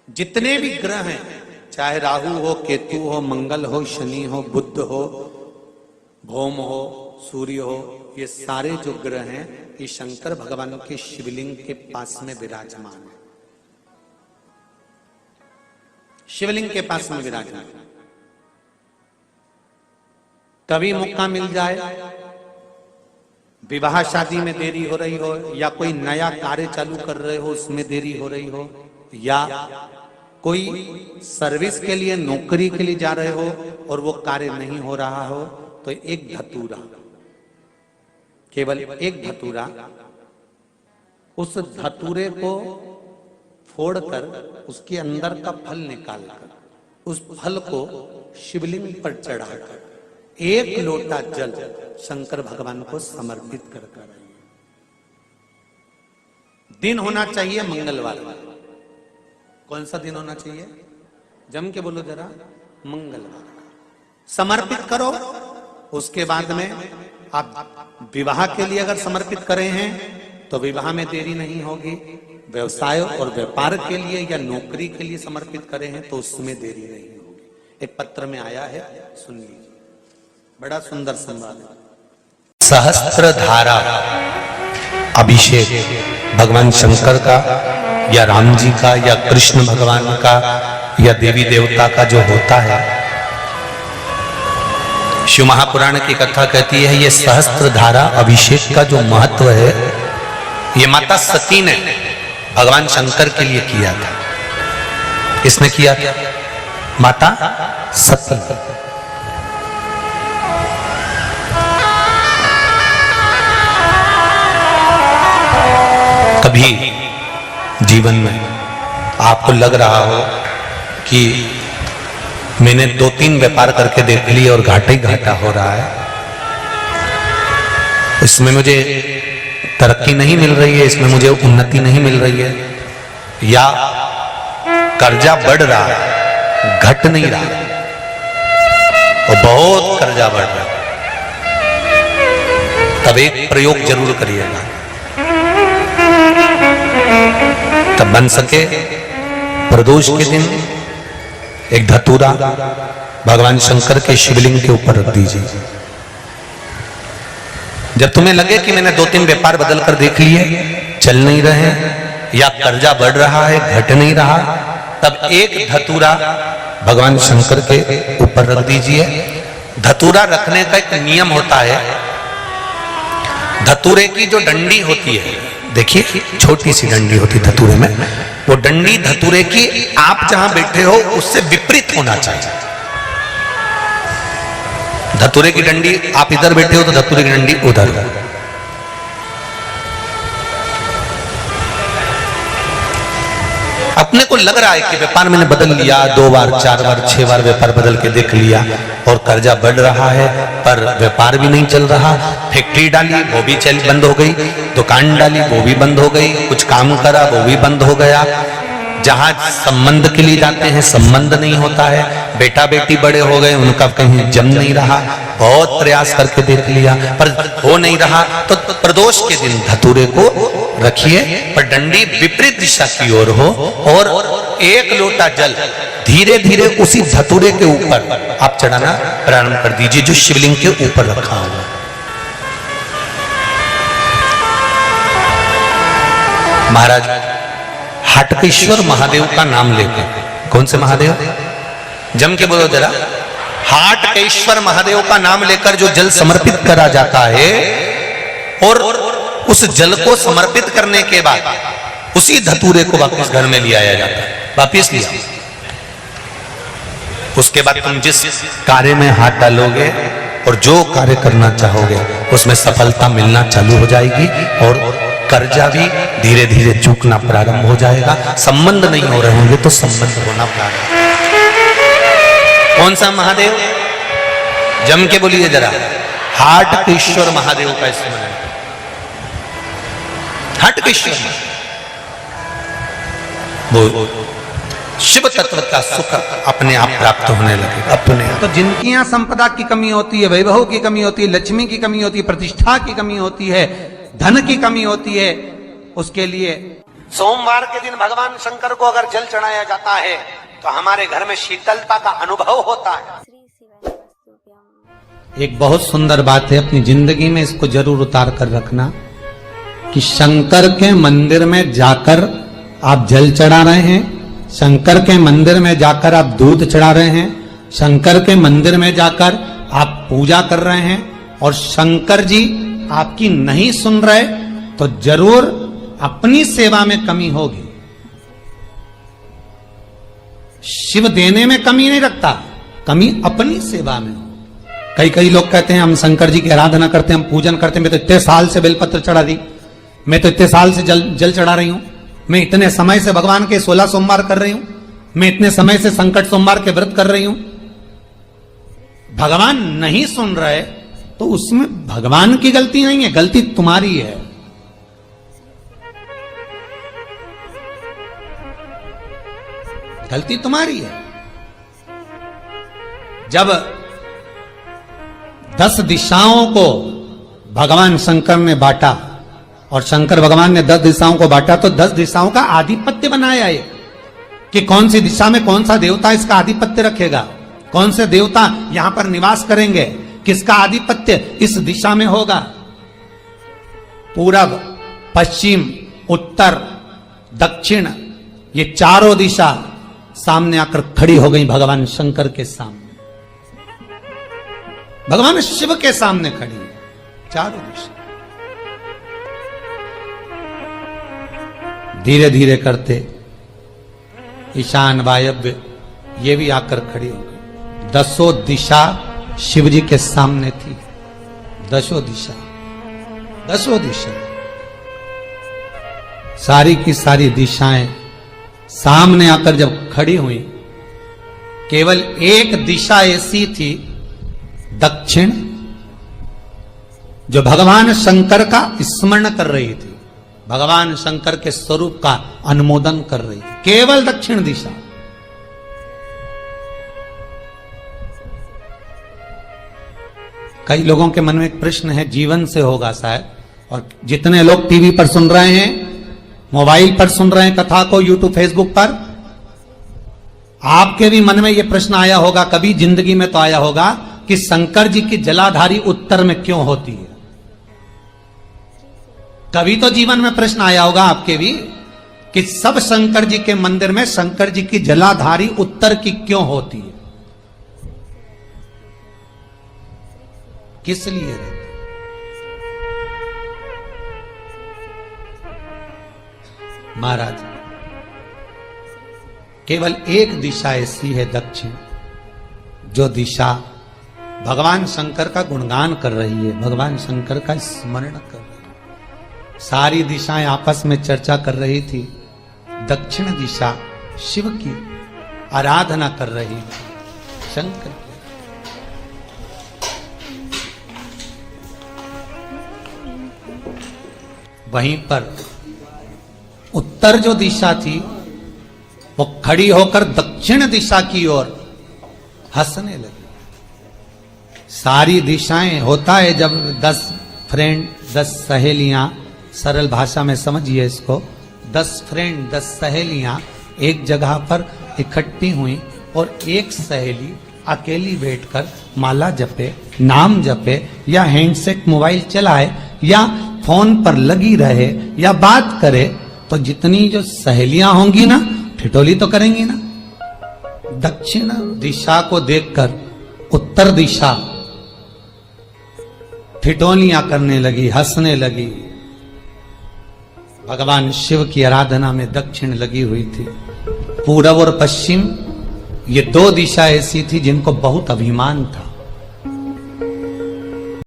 जितने भी ग्रह हैं, चाहे राहु हो, केतु हो, मंगल हो, शनि हो, बुध हो, भौम हो, सूर्य हो, ये सारे जो ग्रह हैं ये शंकर भगवान के शिवलिंग के पास में विराजमान है। शिवलिंग के पास में विराजमान। कभी मौका मिल जाए, विवाह शादी में देरी हो रही हो, या कोई नया कार्य चालू कर रहे हो उसमें देरी हो रही हो, या कोई सर्विस के लिए, नौकरी के लिए जा रहे हो और वो कार्य नहीं हो रहा हो, तो एक धतूरा, केवल एक धतूरा, उस धतूरे को फोड़कर उसके अंदर का फल निकालकर उस फल को शिवलिंग पर चढ़ाकर एक लोटा जल शंकर भगवान को समर्पित कर कर। दिन होना चाहिए मंगलवार। कौन सा दिन होना चाहिए? जम के बोलो जरा, मंगलवार। समर्पित करो। उसके बाद में आप विवाह के लिए अगर समर्पित करे हैं तो विवाह में देरी नहीं होगी। व्यवसाय और व्यापार के लिए या नौकरी के लिए समर्पित करे हैं तो उसमें देरी नहीं होगी। एक पत्र में आया है, सुन लीजिए, बड़ा सुंदर संवाद है। सहस्त्र धारा अभिषेक भगवान शंकर का या राम जी का या कृष्ण भगवान का या देवी देवता का जो होता है, शिव महापुराण की कथा कहती है ये सहस्त्र धारा अभिषेक का जो महत्व है, ये माता सती ने भगवान शंकर के लिए किया था। किसने किया था? माता सती। कभी जीवन में आपको लग रहा हो कि मैंने 2-3 व्यापार करके देख लिए और घाटा ही घाटा हो रहा है, इसमें मुझे तरक्की नहीं मिल रही है, इसमें मुझे उन्नति नहीं मिल रही है, या कर्जा बढ़ रहा है, घट नहीं रहा और बहुत कर्जा बढ़ रहा है, तब एक प्रयोग जरूर करिएगा। तब बन सके प्रदोष के दिन एक धतूरा भगवान शंकर के शिवलिंग के ऊपर रख दीजिए। जब तुम्हें लगे कि मैंने 2-3 व्यापार बदल कर देख लिए, चल नहीं रहे, या कर्जा बढ़ रहा है, घट नहीं रहा, तब एक धतूरा भगवान शंकर के ऊपर रख दीजिए। धतूरा रखने का एक नियम होता है। धतूरे की जो डंडी होती है, देखिए छोटी सी डंडी होती है धतूरे में, वो डंडी धतूरे की आप जहां बैठे हो उससे विपरीत होना चाहिए। धतूरे की डंडी आप इधर बैठे हो तो धतूरे की डंडी उधर हो। अपने को लग रहा है कि व्यापार मैंने बदल लिया, 2 बार 4 बार 6 बार व्यापार बदल के देख लिया और कर्जा बढ़ रहा है, पर व्यापार भी नहीं चल रहा। फैक्ट्री डाली वो भी बंद हो गई, दुकान डाली वो भी बंद हो गई, कुछ काम करा वो भी बंद हो गया। जहां संबंध के लिए जाते हैं संबंध नहीं होता है, बेटा बेटी बड़े हो गए उनका कहीं जम नहीं रहा, बहुत प्रयास करके देख लिया पर हो नहीं रहा। तो प्रदोष के दिन धतूरे को रखिए, पर डंडी विपरीत दिशा की ओर हो और एक लोटा जल धीरे धीरे उसी धतूरे के ऊपर आप चढ़ाना प्रारंभ कर दीजिए जो शिवलिंग के ऊपर रखा हुआ। महाराज हाटकेश्वर महादेव का नाम लेकर, कौन से महादेव? जम के बोलो जरा, हाटकेश्वर महादेव का नाम लेकर जो जल समर्पित करा जाता है और उस जल को समर्पित करने के बाद उसी धतूरे को वापस घर में ले आया जाता है, वापस लिया। उसके बाद तुम जिस कार्य में हाथ डालोगे और जो कार्य करना चाहोगे उसमें सफलता मिलना चालू हो जाएगी और कर्जा भी धीरे धीरे चूकना प्रारंभ हो जाएगा। संबंध नहीं हो रहे होंगे तो संबंध होना प्रारंभ। कौन सा महादेव? जम के बोलिए जरा, हाटकेश्वर महादेव का स्मरण। हाटकेश्वर वो शिव तत्व का सुख अपने आप प्राप्त होने लगे अपने। तो जिनकी यहाँ संपदा की कमी होती है, वैभव की कमी होती है, लक्ष्मी की कमी होती है, प्रतिष्ठा की कमी होती है, धन की कमी होती है, उसके लिए सोमवार के दिन भगवान शंकर को अगर जल चढ़ाया जाता है तो हमारे घर में शीतलता का अनुभव होता है। एक बहुत सुंदर बात है, अपनी जिंदगी में इसको जरूर उतार कर रखना कि शंकर के मंदिर में जाकर आप जल चढ़ा रहे हैं, शंकर के मंदिर में जाकर आप दूध चढ़ा रहे हैं, शंकर के मंदिर में जाकर आप पूजा कर रहे हैं और शंकर जी आपकी नहीं सुन रहे तो जरूर अपनी सेवा में कमी होगी। शिव देने में कमी नहीं रखता, कमी अपनी सेवा में हो। कई लोग कहते हैं हम शंकर जी की आराधना करते हैं, हम पूजन करते हैं, मैं तो इतने साल से बेलपत्र चढ़ा दी, मैं तो इतने साल से जल चढ़ा रही हूं, मैं इतने समय से भगवान के 16 सोमवार कर रही हूं, मैं इतने समय से संकट सोमवार के व्रत कर रही हूं। भगवान नहीं सुन रहे तो उसमें भगवान की गलती नहीं है, गलती तुम्हारी है। गलती तुम्हारी है। जब 10 दिशाओं को भगवान शंकर ने बांटा और शंकर भगवान ने 10 दिशाओं को बांटा तो 10 दिशाओं का आधिपत्य बनाया है कि कौन सी दिशा में कौन सा देवता इसका आधिपत्य रखेगा, कौन से देवता यहां पर निवास करेंगे, किसका आधिपत्य इस दिशा में होगा। पूरब, पश्चिम, उत्तर, दक्षिण, ये चारों दिशा सामने आकर खड़ी हो गई भगवान शंकर के सामने, भगवान शिव के सामने खड़ी है चारों दिशा। धीरे धीरे करते ईशान, वायव्य ये भी आकर खड़ी हो गई। 10 दिशा शिव जी के सामने थी, 10 दिशा, 10 दिशा, सारी की सारी दिशाएं सामने आकर जब खड़ी हुई, केवल एक दिशा ऐसी थी दक्षिण, जो भगवान शंकर का स्मरण कर रही थी, भगवान शंकर के स्वरूप का अनुमोदन कर रही थी, केवल दक्षिण दिशा। कई लोगों के मन में एक प्रश्न है, जीवन से होगा शायद, और जितने लोग टीवी पर सुन रहे हैं, मोबाइल पर सुन रहे हैं कथा को, यूट्यूब, फेसबुक पर, आपके भी मन में यह प्रश्न आया होगा, कभी जिंदगी में तो आया होगा कि शंकर जी की जलाधारी उत्तर में क्यों होती है। कभी तो जीवन में प्रश्न आया होगा आपके भी कि सब शंकर जी के मंदिर में शंकर जी की जलाधारी उत्तर की क्यों होती है, किस लिए रहती? महाराज, केवल एक दिशा ऐसी है दक्षिण, जो दिशा भगवान शंकर का गुणगान कर रही है, भगवान शंकर का स्मरण कर रही है। सारी दिशाएं आपस में चर्चा कर रही थी, दक्षिण दिशा शिव की आराधना कर रही थी, शंकर की। वहीं पर उत्तर जो दिशा थी वो खड़ी होकर दक्षिण दिशा की ओर हंसने लगी। सारी दिशाएं, होता है जब 10 फ्रेंड, 10 सहेलियां, सरल भाषा में समझिए इसको, 10 फ्रेंड, 10 सहेलियां एक जगह पर इकट्ठी हुई और एक सहेली अकेली बैठकर माला जपे, नाम जपे, या हैंडसेट मोबाइल चलाए, या फोन पर लगी रहे, या बात करे, तो जितनी जो सहेलियां होंगी ना, ठिठोली तो करेंगी ना। दक्षिण दिशा को देखकर उत्तर दिशा ठिठोलियां करने लगी, हंसने लगी। भगवान शिव की आराधना में दक्षिण लगी हुई थी। पूरब और पश्चिम, ये 2 दिशा ऐसी थी जिनको बहुत अभिमान था।